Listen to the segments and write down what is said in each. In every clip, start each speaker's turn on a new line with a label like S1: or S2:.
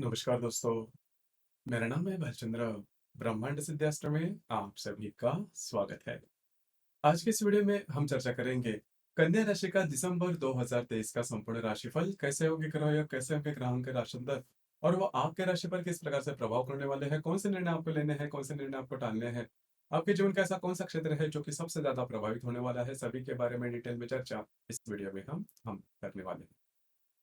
S1: नमस्कार दोस्तों, मेरा नाम है भालचंद्र। ब्रह्मांड सिद्धास्त्र में आप सभी का स्वागत है। आज के इस वीडियो में हम चर्चा करेंगे कन्या राशि का दिसंबर 2023 का संपूर्ण राशिफल कैसे होंगे ग्रह या कैसे होंगे ग्रहों के राशि अंतर और वो आपके राशि पर किस प्रकार से प्रभाव करने वाले हैं, कौन से निर्णय आपको लेने हैं, कौन से निर्णय आपको टालने हैं, आपके जीवन का ऐसा कौन सा क्षेत्र है जो कि सबसे ज्यादा प्रभावित होने वाला है, सभी के बारे में डिटेल में चर्चा इस वीडियो में हम करने वाले हैं।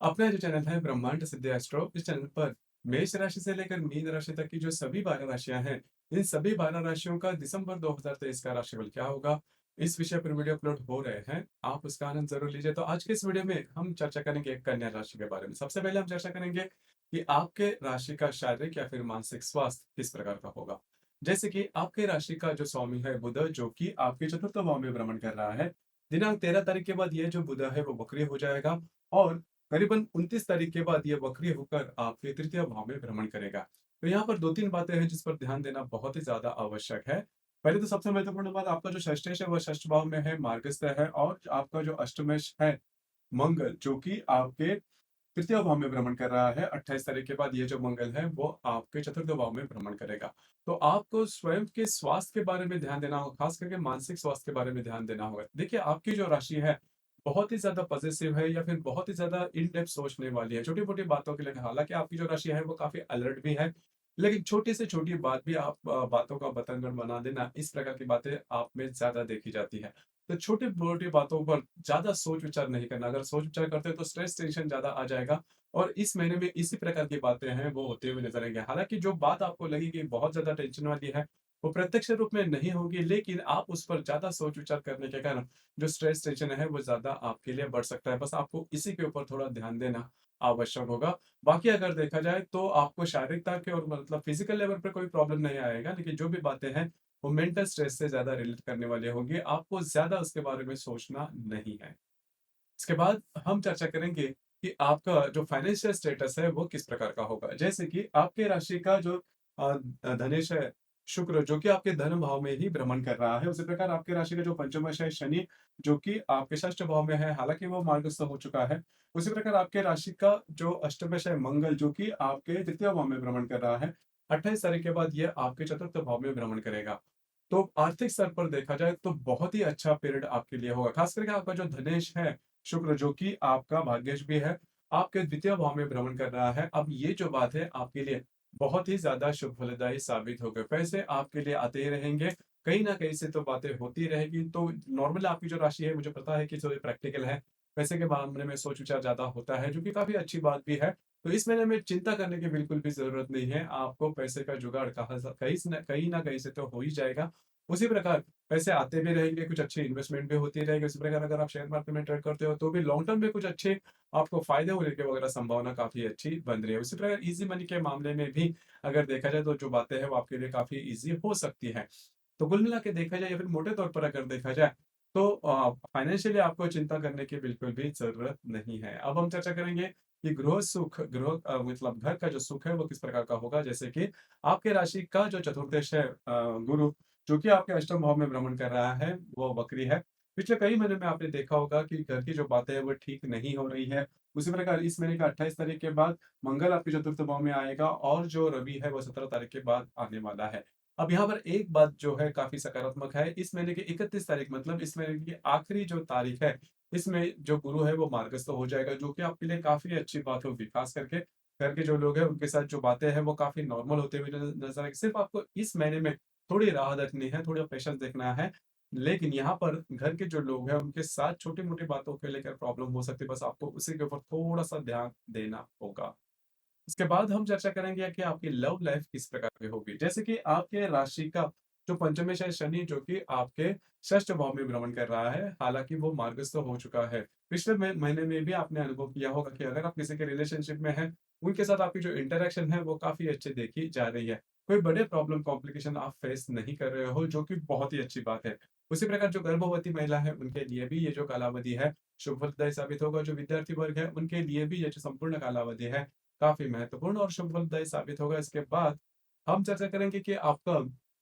S1: अपना जो चैनल है ब्रह्मांड सिद्धि एस्ट्रो, इस चैनल पर मेष राशि से लेकर मीन राशि तक की जो सभी 12 राशियां हैं, इन सभी 12 राशियों का दिसंबर 2023 का राशिफल क्या होगा, इस विषय पर वीडियो अपलोड हो रहे हैं। आप उसका आनंद जरूर लीजिए। तो आज के इस वीडियो में हम चर्चा करेंगे कन्या राशि के बारे में। सबसे पहले हम चर्चा करेंगे कि आपके राशि का शारीरिक या फिर मानसिक स्वास्थ्य किस प्रकार का होगा। जैसे कि आपके राशि का जो स्वामी है बुध, जो कि आपके चतुर्थ भाव में भ्रमण कर रहा है, दिनांक 13 तारीख के बाद ये जो बुध है वो वक्री हो जाएगा और करीबन 29 तारीख के बाद ये वक्री होकर आपके तृतीय भाव में भ्रमण करेगा। तो यहाँ पर 2-3 बातें हैं जिस पर ध्यान देना बहुत ही ज़्यादा आवश्यक है। पहले तो सबसे महत्वपूर्ण बात, आपका जो षष्ठेश है वह षष्ठ भाव में है, मार्गस्थ है, और आपका जो अष्टमेश है मंगल, जो कि आपके तृतीय भाव में भ्रमण कर रहा है, 28 तारीख के बाद ये जो मंगल है वो आपके चतुर्थ भाव में भ्रमण करेगा। तो आपको स्वयं के स्वास्थ्य के बारे में ध्यान देना होगा, खास करके मानसिक स्वास्थ्य के बारे में ध्यान देना होगा। देखिए, आपकी जो राशि है बहुत ही ज्यादा पॉजिटिव है या फिर बहुत ही ज्यादा इन डेप्थ सोचने वाली है छोटी मोटी बातों के लिए। हालांकि आपकी जो राशि है वो काफी अलर्ट भी है, लेकिन छोटी से छोटी बात भी आप बातों का बतंगड़ बना देना, इस प्रकार की बातें आप में ज्यादा देखी जाती है। तो छोटी मोटी बातों पर ज्यादा सोच विचार नहीं करना। अगर सोच विचार करते हो तो स्ट्रेस टेंशन ज्यादा आ जाएगा और इस महीने में इसी प्रकार की बातें हैं वो होते हुए नजर आएंगे। हालांकि जो बात आपको लगेगी बहुत ज्यादा टेंशन वाली है वो प्रत्यक्ष रूप में नहीं होगी, लेकिन आप उस पर ज्यादा सोच विचार करने के कारण जो स्ट्रेस टेंशन है वो ज्यादा आपके लिए बढ़ सकता है। बस आपको इसी के ऊपर थोड़ा ध्यान देना आवश्यक होगा। बाकी अगर देखा जाए तो आपको शारीरिकता के और मतलब फिजिकल लेवल पर कोई प्रॉब्लम नहीं आएगा, लेकिन जो भी बातें हैं वो मेंटल स्ट्रेस से ज्यादा रिलेट करने वाली होंगी। आपको ज्यादा उसके बारे में सोचना नहीं है। इसके बाद हम चर्चा करेंगे कि आपका जो फाइनेंशियल स्टेटस है वो किस प्रकार का होगा। जैसे कि आपके राशि का जो धनेश है शुक्र, जो कि आपके धन भाव में ही भ्रमण कर रहा है, उसी प्रकार आपके राशि का जो पंचमश है शनि, जो कि आपके षष्ठ भाव में है, हालांकि वो मार्गस्थ हो चुका है। उसी प्रकार आपके राशि का जो अष्टमश है मंगल, जो कि आपके तृतीय भाव में भ्रमण कर रहा है, 28 तारीख के बाद ये आपके चतुर्थ भाव में भ्रमण करेगा। तो आर्थिक स्तर पर देखा जाए तो बहुत ही अच्छा पीरियड आपके लिए होगा। खास करके आपका जो धनेश है शुक्र, जो कि आपका भाग्येश भी है, आपके द्वितीय भाव में भ्रमण कर रहा है। अब ये जो बात है आपके लिए बहुत ही ज्यादा शुभ फलदायी साबित होगा। पैसे आपके लिए आते ही रहेंगे, कहीं ना कहीं से तो बातें होती रहेगी। तो नॉर्मल आपकी जो राशि है मुझे पता है कि थोड़ी प्रैक्टिकल है, पैसे के मामले में सोच विचार ज्यादा होता है, जो कि काफी अच्छी बात भी है। तो इस महीने में चिंता करने की बिल्कुल भी जरूरत नहीं है। आपको पैसे का जुगाड़ कहीं ना कहीं से तो हो ही जाएगा। उसी प्रकार पैसे आते भी रहेंगे, कुछ अच्छी इन्वेस्टमेंट भी होती रहेगी। उसी प्रकार अगर आप शेयर मार्केट में ट्रेड करते हो तो भी लॉन्ग टर्म में कुछ अच्छे आपको फायदे होने की वगैरह संभावना काफी अच्छी बन रही है। उसी प्रकार इजी मनी के मामले में भी अगर देखा जाए तो जो बातें हैं वो आपके लिए काफी इजी हो सकती है। तो कुल मिला के देखा जाए या फिर मोटे तौर पर अगर देखा जाए तो फाइनेंशियली आपको चिंता करने की बिल्कुल भी जरूरत नहीं है। अब हम चर्चा करेंगे कि मतलब घर का जो सुख है वो किस प्रकार का होगा। जैसे कि आपके राशि का जो चतुर्दश है गुरु, जो कि आपके अष्टम भाव में भ्रमण कर रहा है, वो वक्री है। पिछले कई महीने में आपने देखा होगा कि घर की जो बातें हैं वो ठीक नहीं हो रही है। उसी प्रकार इस महीने का 28 तारीख के बाद मंगल आपके चतुर्थ भाव में आएगा और जो रवि है वो 17 तारीख के बाद आने वाला है। अब यहाँ पर एक बात जो है काफी सकारात्मक है, इस महीने की 31 तारीख मतलब इस महीने की आखिरी जो तारीख है, इसमें जो गुरु है वो मार्गस्थ हो जाएगा, जो कि आपके लिए काफी अच्छी बात होगी। खास करके घर के जो लोग हैं उनके साथ जो बातें हैं वो काफी नॉर्मल होते हुए नजर आएगी। सिर्फ आपको इस महीने में थोड़ी राह देखनी है, थोड़ा पेशेंस देखना है। लेकिन यहाँ पर घर के जो लोग हैं उनके साथ छोटी मोटी बातों को लेकर प्रॉब्लम हो सकती है, बस आपको उसी के ऊपर थोड़ा सा ध्यान देना होगा। इसके बाद हम चर्चा करेंगे कि आपकी लव लाइफ किस प्रकार की होगी। जैसे कि आपके राशि का जो पंचमेश है शनि, जो कि आपके षष्ठ भाव में भ्रमण कर रहा है, हालांकि वो मार्गस्थ हो चुका है। पिछले महीने में भी आपने अनुभव किया होगा कि अगर आप किसी के रिलेशनशिप में हैं, उनके साथ आपकी जो इंटरेक्शन है वो काफी अच्छी देखी जा रही है। कोई बड़े प्रॉब्लम कॉम्प्लिकेशन आप फेस नहीं कर रहे हो, जो कि बहुत ही अच्छी बात है। उसी प्रकार जो गर्भवती महिला है उनके लिए भी ये जो कालावधि है शुभ फलदायी साबित होगा। जो विद्यार्थी वर्ग है उनके लिए भी ये जो संपूर्ण कालावधि है काफ़ी महत्वपूर्ण और शुभ फलदायी साबित होगा। इसके बाद हम चर्चा करेंगे कि आपका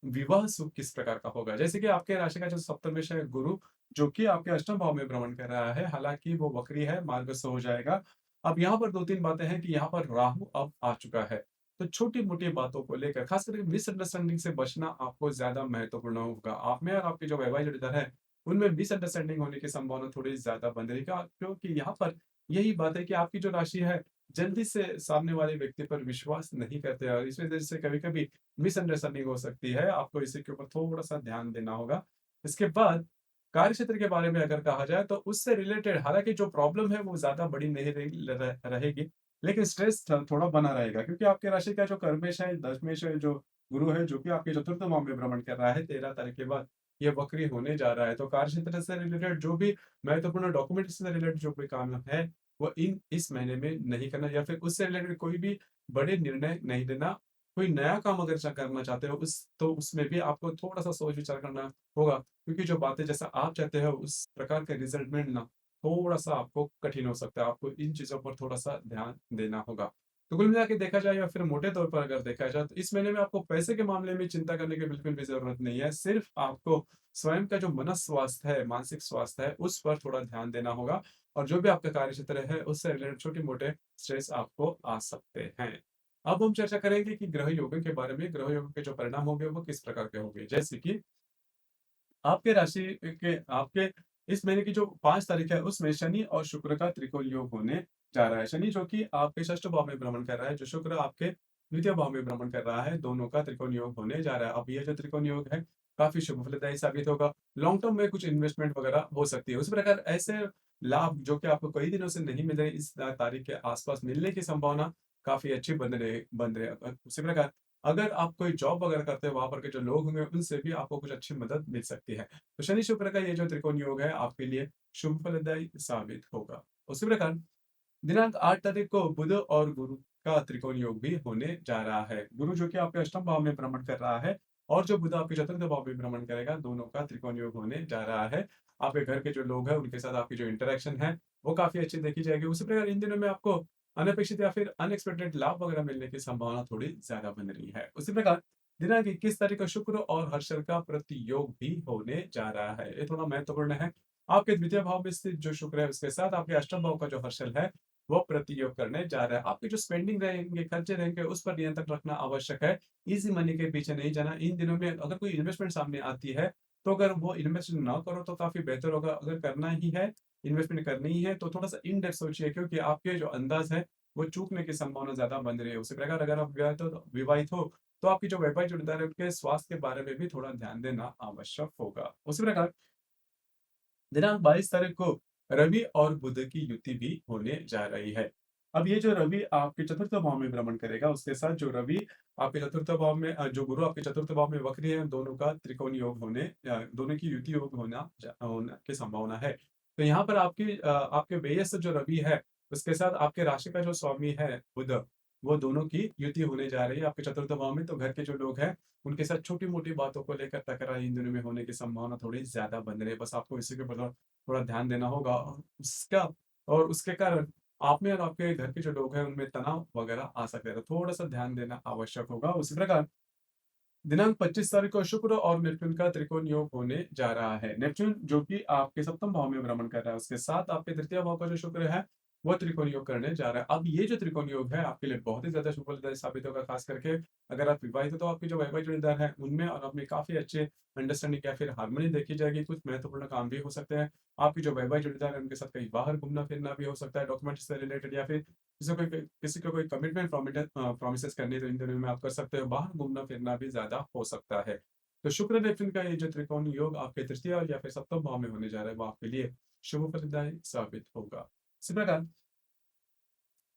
S1: विवाह सुख किस प्रकार का होगा। जैसे कि आपके राशि का जो सप्तमेश है गुरु, जो कि आपके अष्टम भाव में भ्रमण कर रहा है, हालाँकि वो वक्री है, मार्गस्थ हो जाएगा। अब यहाँ पर 2-3 बातें हैं कि यहाँ पर राहु अब आ चुका है। तो छोटी-मोटी बातों को लेकर खास करके मिसअंडरस्टैंडिंग से बचना आपको ज़्यादा महत्वपूर्ण होगा। आप में और आपके जो वैवाहिक जोड़ीदार है, उनमें मिसअंडरस्टैंडिंग होने की संभावना थोड़ी ज़्यादा बन रही है, क्योंकि यहाँ पर यही बात है कि आपकी जो राशि है, जल्दी से सामने वाले व्यक्ति पर विश्वास नहीं करते और इस वजह से कभी-कभी मिसअंडरस्टैंडिंग हो सकती है। आपको इसी के ऊपर थोड़ा-सा ध्यान देना होगा। इसके बाद कार्यक्षेत्र के बारे में अगर कहा जाए तो उससे रिलेटेड हालाँकि जो प्रॉब्लम है वो ज़्यादा बड़ी नहीं रहेगी, लेकिन स्ट्रेस थोड़ा बना रहेगा क्योंकि आपकी राशि का जो कर्मेश है, दशमेश है, जो गुरु है, जो कि आपके चतुर्थ भाव में भ्रमण कर रहा है 13 तारीख के बाद, ये वक्री होने जा रहा है। तो कार्यक्षेत्र से रिलेटेड जो भी महत्वपूर्ण डॉक्यूमेंट्स से रिलेटेड जो भी काम है, वो इस महीने में नहीं करना या फिर उससे रिलेटेड कोई भी बड़े निर्णय नहीं लेना। कोई नया काम अगर करना चाहते हो तो उसमें भी आपको थोड़ा-सा सोच-विचार करना होगा। क्योंकि जो बातें जैसा आप चाहते हो उस प्रकार का रिजल्ट मिलना थोड़ा-सा आपको कठिन हो सकता है। आपको इन चीज़ों पर थोड़ा-सा ध्यान देना होगा। तो कुल मिला के देखा जाए या फिर मोटे तौर पर अगर देखा जाए तो इस महीने में आपको पैसे के मामले में चिंता करने की बिल्कुल भी ज़रूरत नहीं है। सिर्फ़ आपको स्वयं का जो मनस स्वास्थ्य है, मानसिक स्वास्थ्य है, उस पर थोड़ा ध्यान देना होगा और जो भी आपका कार्यक्षेत्र है उससे रिलेटेड छोटे-मोटे स्ट्रेस आपको आ सकते हैं। अब हम चर्चा करेंगे कि ग्रह योगों के बारे में। ग्रह योगों के जो परिणाम होंगे वो किस प्रकार के होंगे। जैसे कि आपके राशि के आपके इस महीने की जो 5 तारीख है उसमें शनि और शुक्र का त्रिकोण योग होने जा रहा है। शनि जो कि आपके षष्ठ भाव में भ्रमण कर रहा है, जो शुक्र आपके द्वितीय भाव में भ्रमण कर रहा है, दोनों का त्रिकोण योग होने जा रहा है। अब ये जो त्रिकोण योग है काफ़ी शुभ फलदायी साबित होगा। लॉन्ग टर्म में कुछ इन्वेस्टमेंट वगैरह हो सकती है। उसी प्रकार ऐसे लाभ जो कि आपको कई दिनों से नहीं मिल रहे, इस तारीख के आस-पास मिलने की संभावना काफ़ी अच्छी बन रहे। उसी प्रकार अगर आप कोई जॉब वगैरह करते हैं, वहाँ पर के जो लोग होंगे, उनसे भी आपको कुछ अच्छी मदद मिल सकती है। तो शनि शुक्र का ये जो त्रिकोण योग है, आपके लिए शुभ फलदायी साबित होगा। उसी प्रकार दिनांक 8 तारीख को बुध और गुरु का त्रिकोण योग भी होने जा रहा है। गुरु जो कि आपके अष्टम भाव में भ्रमण कर रहा है और जो बुध आपके चतुर्थ भाव में भ्रमण करेगा, दोनों का त्रिकोण योग होने जा रहा है। आपके घर के जो लोग हैं, उनके साथ आपकी जो इंटरैक्शन है, वो काफ़ी अच्छी देखी जाएगी। उसी प्रकार इन दिनों में आपको अनपेक्षित या फिर अनएक्सपेक्टेड लाभ वगैरह मिलने की संभावना थोड़ी ज़्यादा बन रही है। उसी प्रकार दिनांक 21 तारीख को शुक्र और हर्षल का प्रतियोग भी होने जा रहा है। ये थोड़ा महत्वपूर्ण है। आपके द्वितीय भाव में स्थित जो शुक्र है, उसके साथ आपके अष्टम भाव का जो हर्षल है, वो प्रतियोग करने जा रहा है। आपके जो स्पेंडिंग रहेंगे, खर्चे रहेंगे, उस पर नियंत्रण रखना आवश्यक है। ईज़ी मनी के पीछे नहीं जाना। इन दिनों में अगर कोई इन्वेस्टमेंट सामने आती है, तो अगर वो इन्वेस्ट ना करो तो काफ़ी बेहतर होगा। अगर करना ही है, इन्वेस्टमेंट करनी ही है, तो थोड़ा-सा इन डेप्थ सोचिए क्योंकि आपके जो अंदाज़ है, वो चूकने की संभावना ज़्यादा बन रही है। उसी प्रकार अगर आप विवाहित हो, तो आपकी जो वैवाहिक जोड़ीदार है, उनके स्वास्थ्य के बारे में भी थोड़ा ध्यान देना आवश्यक होगा। उसी प्रकार दिनांक 22 तारीख को रवि और बुध की युति भी होने जा रही है। अब ये जो रवि आपके चतुर्थ भाव में भ्रमण करेगा, उसके साथ जो रवि आपके चतुर्थ भाव में जो गुरु आपके चतुर्थ भाव में वक्री है, दोनों का त्रिकोण योग दोनों की युति योग होने की संभावना है। तो यहाँ पर आपके व्ययस्थ जो रवि है, उसके साथ आपके राशि का जो स्वामी है बुध, वो दोनों की युति होने जा रही है आपके चतुर्थ भाव में। तो घर के जो लोग हैं, उनके साथ छोटी-मोटी बातों को लेकर तकरार इन दिनों में होने की संभावना थोड़ी ज़्यादा बन रही है। बस आपको इसी के ऊपर थोड़ा थोड़ा ध्यान देना होगा और उसके कारण आप में और आपके घर के जो लोग हैं, उनमें तनाव वगैरह आ सकता है। तो थोड़ा-सा ध्यान देना आवश्यक होगा। उसी प्रकार दिनांक 25 तारीख को शुक्र और नेपच्यून का त्रिकोण योग होने जा रहा है। नेपच्यून जो कि आपके सप्तम भाव में भ्रमण कर रहा है, उसके साथ आपके तृतीय भाव का जो शुक्र है, वो त्रिकोण योग करने जा रहा है। अब ये जो त्रिकोण योग है, आपके लिए बहुत ही ज़्यादा शुभ फलदायी साबित होगा, खास करके अगर आप विवाहित हो, तो आपके जो वैवाहिक जोड़ीदार हैं, उनमें और आप में काफ़ी अच्छे अंडरस्टैंडिंग या फिर हार्मनी देखी जाएगी। कुछ महत्वपूर्ण काम भी हो सकते हैं। आपके जो वैवाहिक जोड़ीदार हैं, उनके साथ कहीं बाहर घूमना-फिरना भी हो सकता है, डॉक्यूमेंट्स से रिलेटेड या फिर किसी को कोई कमिटमेंट प्रॉमिसेस करनी है तो इन दिनों में आप कर सकते हो। बाहर घूमना-फिरना भी ज़्यादा हो सकता है। तो शुक्र नेपच्यून का ये जो त्रिकोण योग आपके तृतीय या फिर सप्तम भाव में होने जा रहा है, वो आपके लिए शुभ फलदायी साबित होगा। इसी प्रकार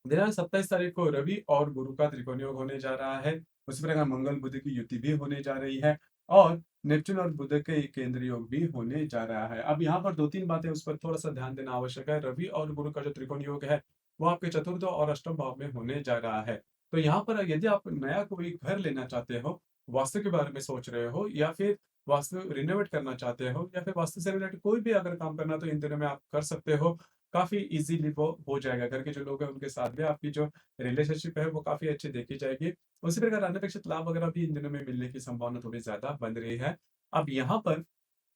S1: दिनांक 27 तारीख को रवि और गुरु का त्रिकोण योग होने जा रहा है। उसी प्रकार मंगल बुध की युति भी होने जा रही है और नेपच्यून और बुध के केंद्रीय योग भी होने जा रहा है। अब यहाँ पर 2-3 बातें उस पर थोड़ा-सा ध्यान देना आवश्यक है। रवि और गुरु का जो त्रिकोण योग है, वो आपके चतुर्थ और अष्टम भाव में होने जा रहा है। तो यहाँ पर यदि आप नया कोई घर लेना चाहते हो, वास्तु के बारे में सोच रहे हो या फिर वास्तु रिनोवेट करना चाहते हो या फिर वास्तु से रिलेटेड कोई भी अगर काम करना है तो इन दिनों में आप कर सकते हो। काफ़ी ईज़िली वो हो जाएगा। घर के जो लोग हैं उनके साथ भी आपकी जो रिलेशनशिप है वो काफ़ी अच्छी देखी जाएगी। उसी प्रकार अनपेक्षित लाभ वगैरह भी इन दिनों में मिलने की संभावना थोड़ी ज़्यादा बन रही है। अब यहाँ पर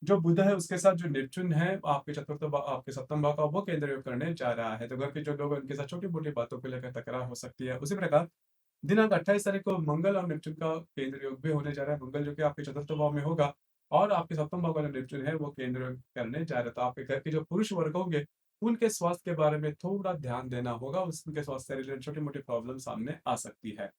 S1: जो बुध है उसके साथ जो नेपच्यून है आपके चतुर्थ आपके सप्तम भाव का वो केंद्र योग करने जा रहा है। तो घर के जो लोग हैं उनके साथ छोटी-मोटी बातों को लेकर तकरार हो सकती है। उसी प्रकार दिनांक 28 तारीख को मंगल और नेपच्यून का केंद्र योग भी होने जा रहा है। मंगल जो कि आपके चतुर्थ भाव में होगा और आपके सप्तम भाव का जो नेपच्यून है वो केंद्र योग करने जा रहा है। तो आपके घर के जो पुरुष वर्ग होंगे, उनके स्वास्थ्य के बारे में थोड़ा ध्यान देना होगा। उनके स्वास्थ्य से रिलेटेड छोटी-मोटी प्रॉब्लम सामने आ सकती है।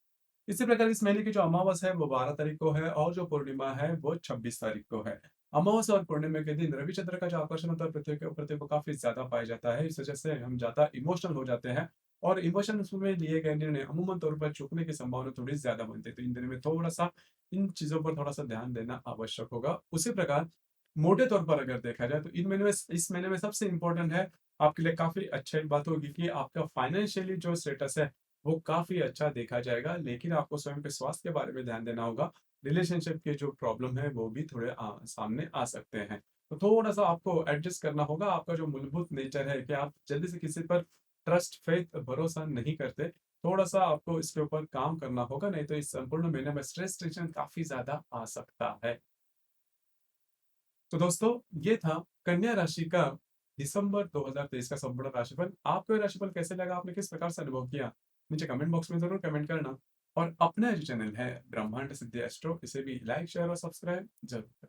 S1: इसी प्रकार इस महीने की जो अमावस है वो 12 तारीख को है और जो पूर्णिमा है वो 26 तारीख को है। अमावस और पूर्णिमा के दिन रवि चंद्र का जो आकर्षण होता है पृथ्वी के प्रति वो काफी ज्यादा पाया जाता है। इस वजह से हम ज्यादा इमोशनल हो जाते हैं और इमोशंस में लिए गए निर्णय अमूमन तौर पर चूकने की संभावना थोड़ी ज्यादा बनती है। तो इन दिनों में थोड़ा सा इन चीजों पर थोड़ा सा ध्यान देना आवश्यक होगा। उसी प्रकार मोटे तौर पर अगर देखा जाए तो इन महीने में इस महीने में सबसे इंपॉर्टेंट है आपके लिए काफी अच्छी बात होगी कि आपका फाइनेंशियली जो स्टेटस है वो काफ़ी अच्छा देखा जाएगा, लेकिन आपको स्वयं के स्वास्थ्य के बारे में ध्यान देना होगा। रिलेशनशिप के जो प्रॉब्लम है, वो भी थोड़े सामने आ सकते हैं। तो थोड़ा-सा आपको एडजस्ट करना होगा। आपका जो मूलभूत नेचर है कि आप जल्दी से किसी पर ट्रस्ट, फ़ेथ, भरोसा नहीं करते। थोड़ा-सा आपको इसके ऊपर काम करना होगा, नहीं तो इस संपूर्ण महीने में स्ट्रेस, टेंशन काफ़ी ज़्यादा आ सकता है। तो दोस्तों, ये था कन्या राशि का दिसंबर 2023 का संपूर्ण राशिफल। आपको ये राशिफल कैसे लगा? आपने किस प्रकार से अनुभव किया? नीचे कमेंट बॉक्स में ज़रूर कमेंट करना और अपना जो चैनल है ब्रह्मांड सिद्धि एस्ट्रो इसे भी लाइक, शेयर और सब्सक्राइब ज़रूर करें।